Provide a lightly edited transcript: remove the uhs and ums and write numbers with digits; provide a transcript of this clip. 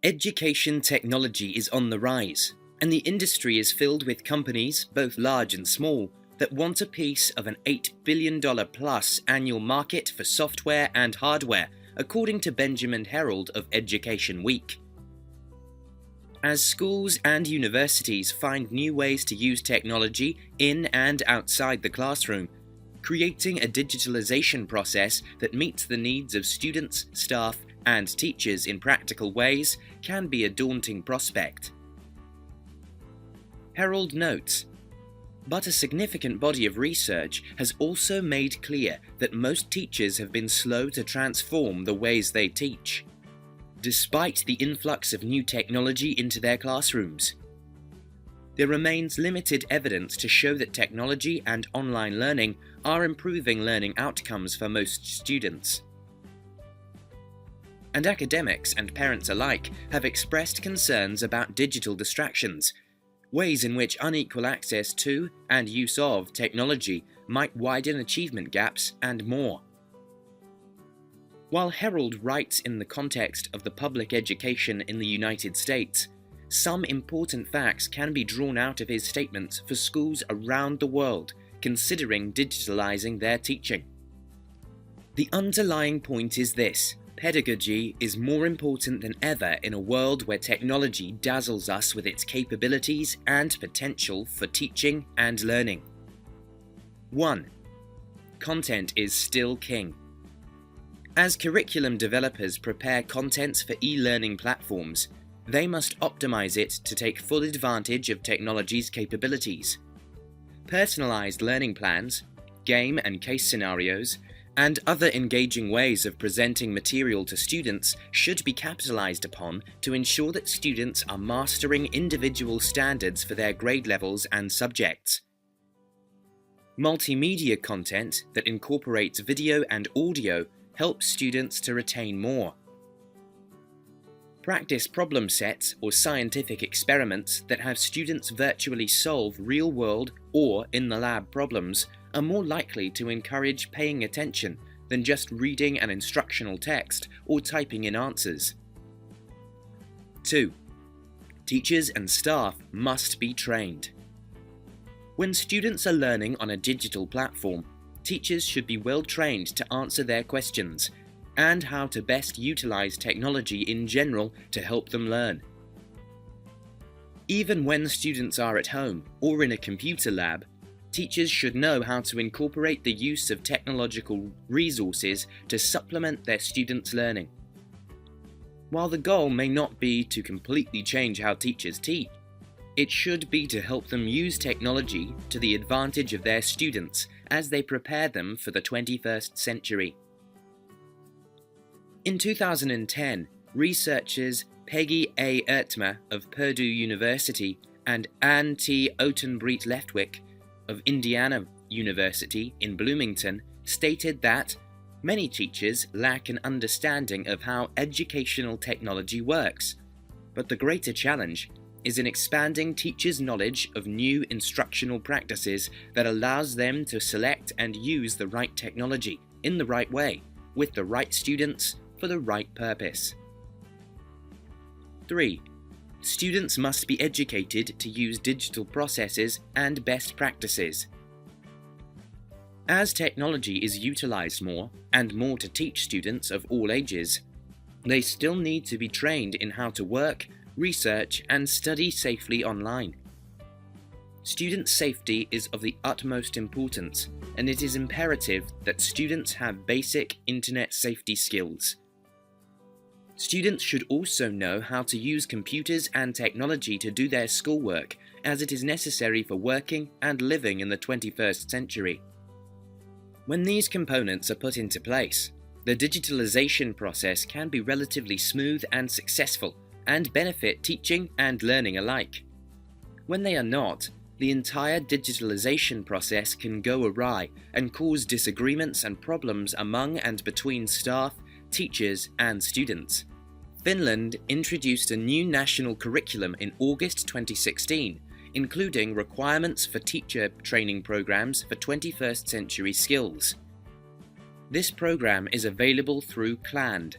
Education technology is on the rise, and the industry is filled with companies, both large and small, that want a piece of an $8 billion plus annual market for software and hardware, according to Benjamin Herold of Education Week. As schools and universities find new ways to use technology in and outside the classroom, creating a digitalization process that meets the needs of students, staff, and teachers in practical ways can be a daunting prospect. Herold notes, but a significant body of research has also made clear that most teachers have been slow to transform the ways they teach, despite the influx of new technology into their classrooms. There remains limited evidence to show that technology and online learning are improving learning outcomes for most students. And academics and parents alike have expressed concerns about digital distractions, ways in which unequal access to and use of technology might widen achievement gaps, and more. While Herold writes in the context of the public education in the United States, some important facts can be drawn out of his statements for schools around the world considering digitalizing their teaching. The underlying point is this: pedagogy is more important than ever in a world where technology dazzles us with its capabilities and potential for teaching and learning. 1. Content is still king. As curriculum developers prepare content for e-learning platforms, they must optimize it to take full advantage of technology's capabilities. Personalized learning plans, game and case scenarios, and other engaging ways of presenting material to students should be capitalized upon to ensure that students are mastering individual standards for their grade levels and subjects. Multimedia content that incorporates video and audio helps students to retain more. Practice problem sets or scientific experiments that have students virtually solve real-world or in-the-lab problems are more likely to encourage paying attention than just reading an instructional text or typing in answers. 2. Teachers and staff must be trained. When students are learning on a digital platform, teachers should be well trained to answer their questions and how to best utilize technology in general to help them learn. Even when students are at home or in a computer lab, teachers should know how to incorporate the use of technological resources to supplement their students' learning. While the goal may not be to completely change how teachers teach, it should be to help them use technology to the advantage of their students as they prepare them for the 21st century. In 2010, researchers Peggy A. Ertmer of Purdue University and Anne T. Otenbreit-Leftwich of Indiana University in Bloomington stated that many teachers lack an understanding of how educational technology works, but the greater challenge is in expanding teachers' knowledge of new instructional practices that allows them to select and use the right technology in the right way, with the right students for the right purpose. 3. Students must be educated to use digital processes and best practices. As technology is utilized more and more to teach students of all ages, they still need to be trained in how to work, research, and study safely online. Student safety is of the utmost importance, and it is imperative that students have basic internet safety skills. Students should also know how to use computers and technology to do their schoolwork, as it is necessary for working and living in the 21st century. When these components are put into place, the digitalization process can be relatively smooth and successful, and benefit teaching and learning alike. When they are not, the entire digitalization process can go awry and cause disagreements and problems among and between staff, teachers, and students. Finland introduced a new national curriculum in August 2016, including requirements for teacher training programs for 21st century skills. This program is available through CLAND,